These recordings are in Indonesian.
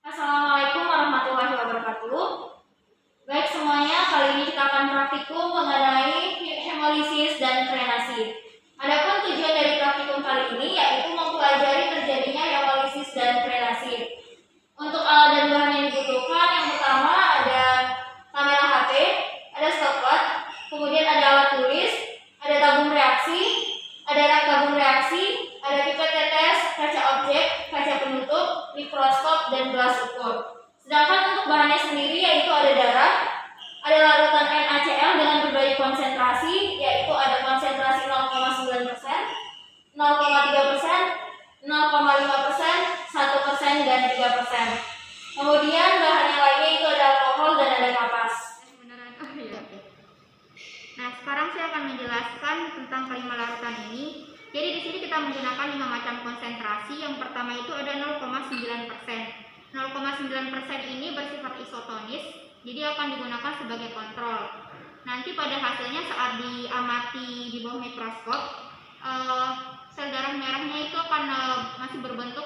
Assalamualaikum warahmatullahi wabarakatuh. Baik semuanya, kali ini kita akan praktikum mengenai hemolisis dan drenasi. Adapun tujuan dari praktikum kali ini yaitu mempelajari terjadinya hemolisis dan drenasi. Untuk alat dan bahan yang dibutuhkan, yang pertama ada kamera HP, ada stopwatch, kemudian ada alat tulis, ada tabung reaksi, ada rak tabung reaksi, ada pipet tetes, kaca objek, kaca penutup, mikroskop, dan gelas ukur. Sedangkan untuk bahannya sendiri yaitu ada darah, ada larutan NaCl dengan berbagai konsentrasi, yaitu ada konsentrasi 0,9%, 0,3%, 0,5%, 1%, dan 3%. Kemudian bahan yang lainnya itu ada alkohol dan ada kapas. Nah, sekarang saya akan menjelaskan tentang kelima larutan ini. Jadi di sini kita menggunakan 5 macam konsentrasi. Yang pertama itu ada 0,9%. 0,9% ini bersifat isotonis, jadi akan digunakan sebagai kontrol. Nanti pada hasilnya saat diamati di bawah mikroskop, sel darah merahnya itu akan masih berbentuk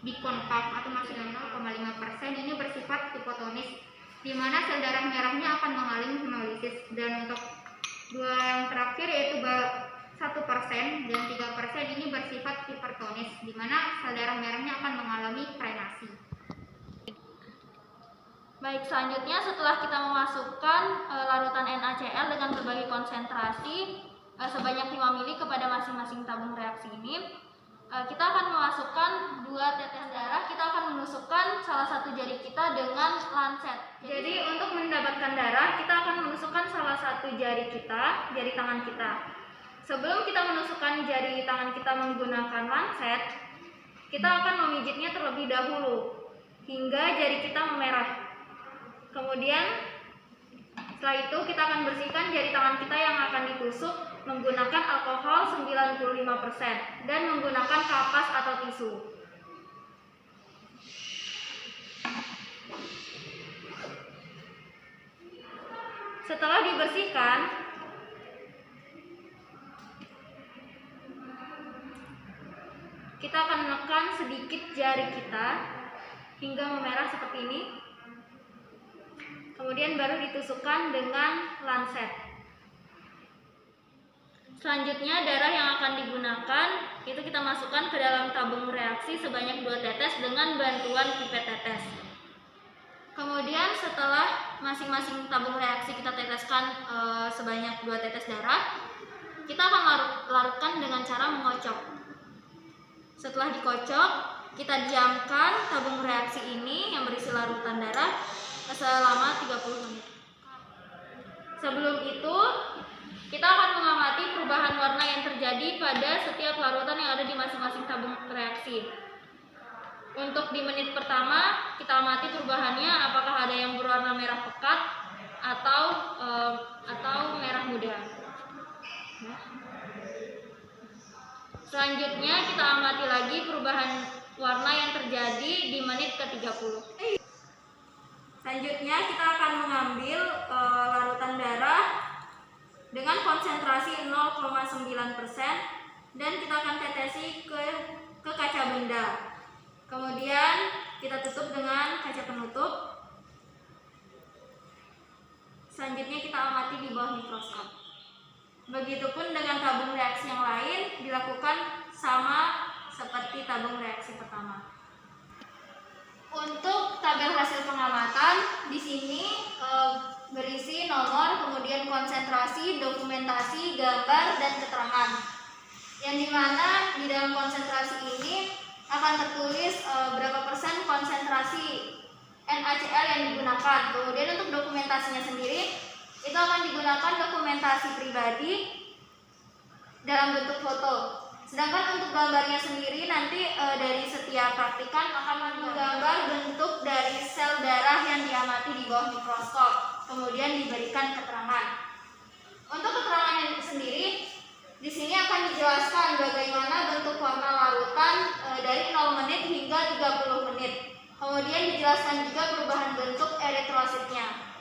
bikonkav atau masih dengan 0,5%. Ini bersifat hipotonis, di mana sel darah merahnya akan mengalami hemolisis. Dan untuk dua yang terakhir yaitu 1% dan 3% ini bersifat hipertonis, di mana sel darah merahnya akan mengalami frenasi. Baik, selanjutnya setelah kita memasukkan larutan NaCl dengan berbagai konsentrasi sebanyak 5 mili kepada masing-masing tabung reaksi ini, kita akan memasukkan 2 tetes darah. Kita akan menusukkan salah satu jari kita dengan lancet. Jadi untuk mendapatkan darah, kita akan menusukkan salah satu jari kita, jari tangan kita. Sebelum kita menusukkan jari tangan kita menggunakan lancet, kita akan memijitnya terlebih dahulu hingga jari kita memerah. Kemudian setelah itu kita akan bersihkan jari tangan kita yang akan ditusuk menggunakan alkohol 95% dan menggunakan kapas atau tisu. Setelah dibersihkan, kita akan menekan sedikit jari kita hingga memerah seperti ini. Kemudian baru ditusukkan dengan lancet. Selanjutnya darah yang akan digunakan itu kita masukkan ke dalam tabung reaksi sebanyak 2 tetes dengan bantuan pipet tetes. Kemudian setelah masing-masing tabung reaksi kita teteskan sebanyak 2 tetes darah, kita akan larutkan dengan cara mengocok. Setelah dikocok, kita diamkan tabung reaksi ini yang berisi larutan darah selama 30 menit. Sebelum itu, kita akan mengamati perubahan warna yang terjadi pada setiap larutan yang ada di masing-masing tabung reaksi. Untuk di menit pertama, kita amati perubahannya apakah ada yang berwarna merah pekat atau merah muda. Selanjutnya kita amati lagi perubahan warna yang terjadi di menit ke-30. Selanjutnya kita akan mengambil larutan darah dengan konsentrasi 0,9% dan kita akan tetesi ke kaca benda. Kemudian kita tutup dengan kaca penutup. Selanjutnya kita amati di bawah mikroskop. Begitupun dengan tabung reaksi yang lain dilakukan sama seperti tabung reaksi pertama. Untuk tabel hasil pengamatan di sini berisi nomor, kemudian konsentrasi, dokumentasi, gambar, dan keterangan. Yang dimana di dalam konsentrasi ini akan tertulis berapa persen konsentrasi NaCl yang digunakan. Kemudian untuk dokumentasinya sendiri itu akan digunakan dokumentasi pribadi dalam bentuk foto. Sedangkan untuk gambarnya sendiri nanti dari setiap praktikan akan menggambar bentuk dari sel darah yang diamati di bawah mikroskop, kemudian diberikan keterangan. Untuk keterangan sendiri di sini akan dijelaskan bagaimana bentuk warna larutan dari 0 menit hingga 30 menit. Kemudian dijelaskan juga perubahan bentuk eritrositnya.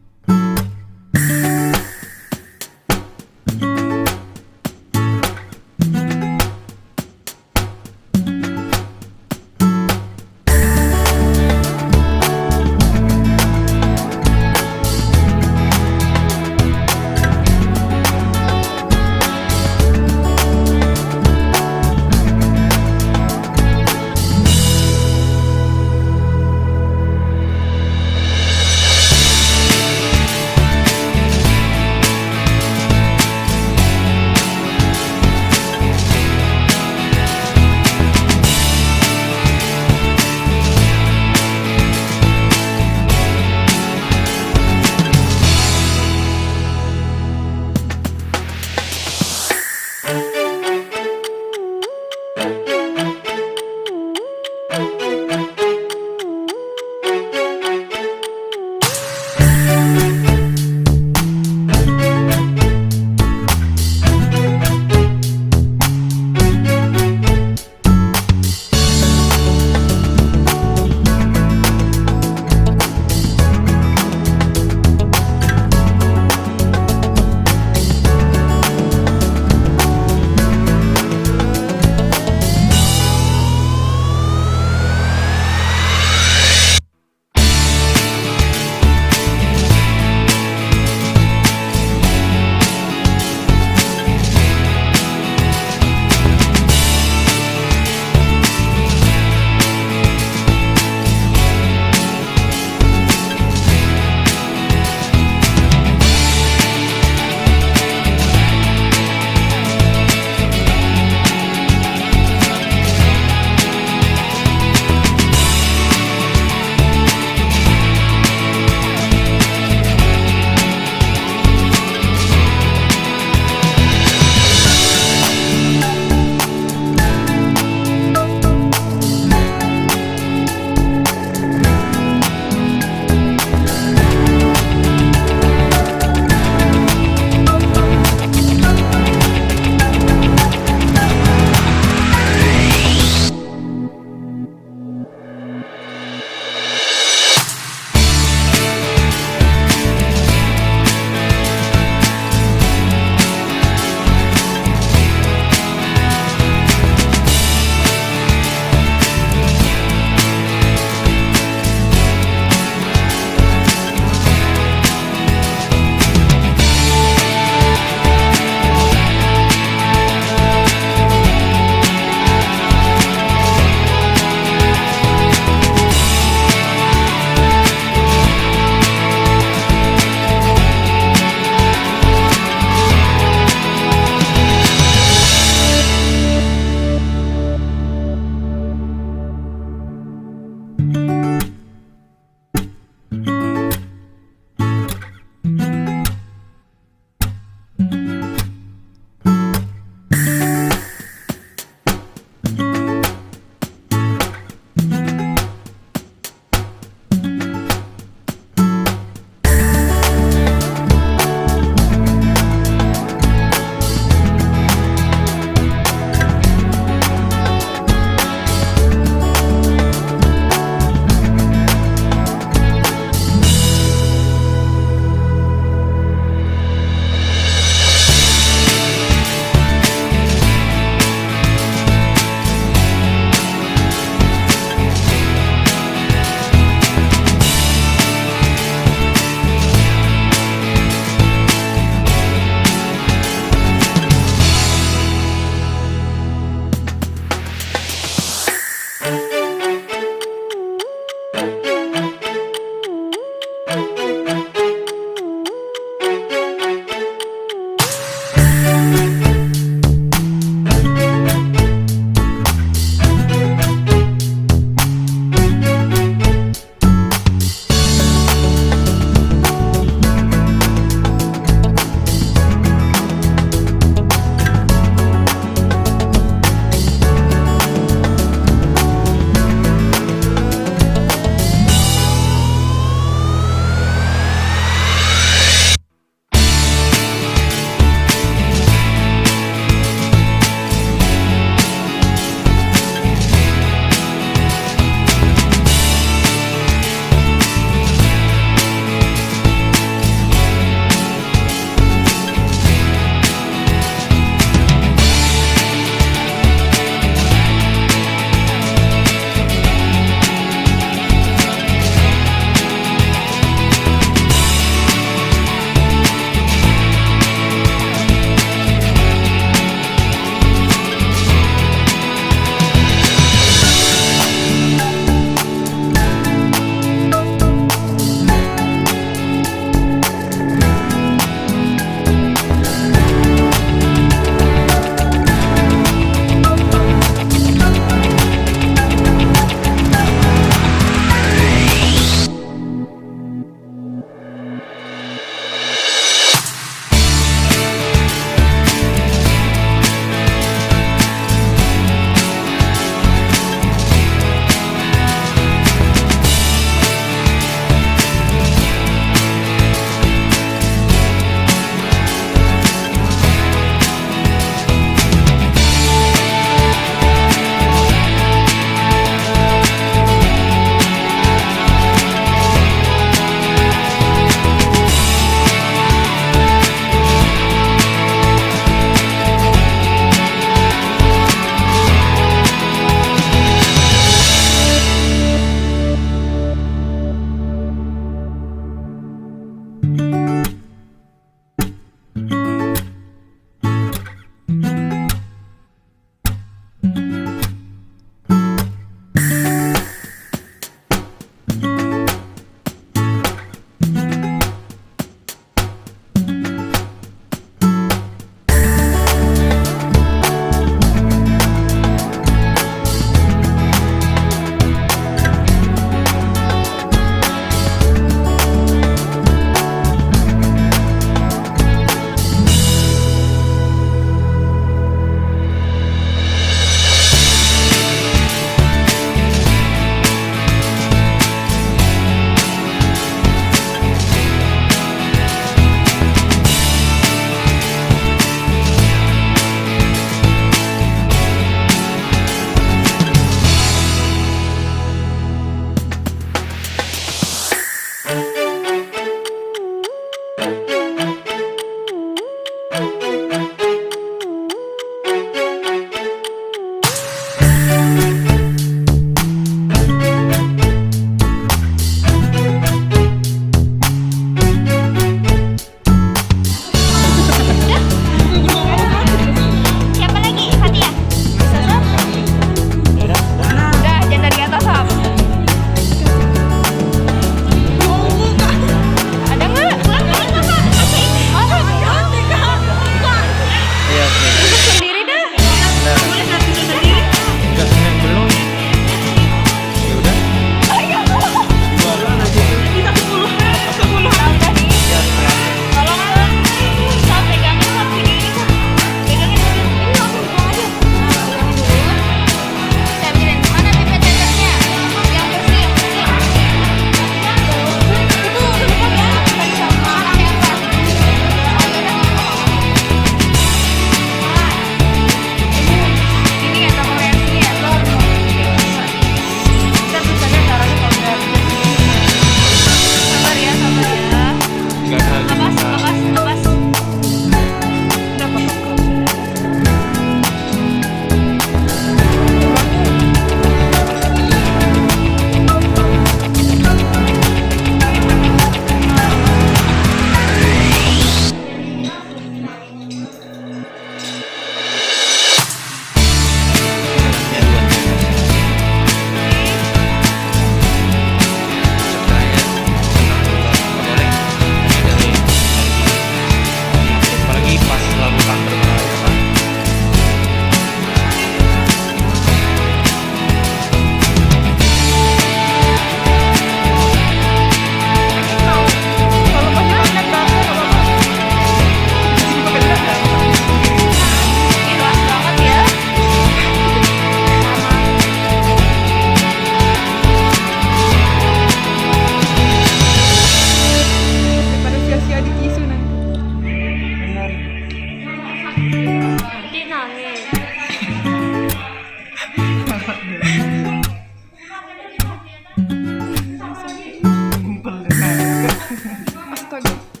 Kok gitu?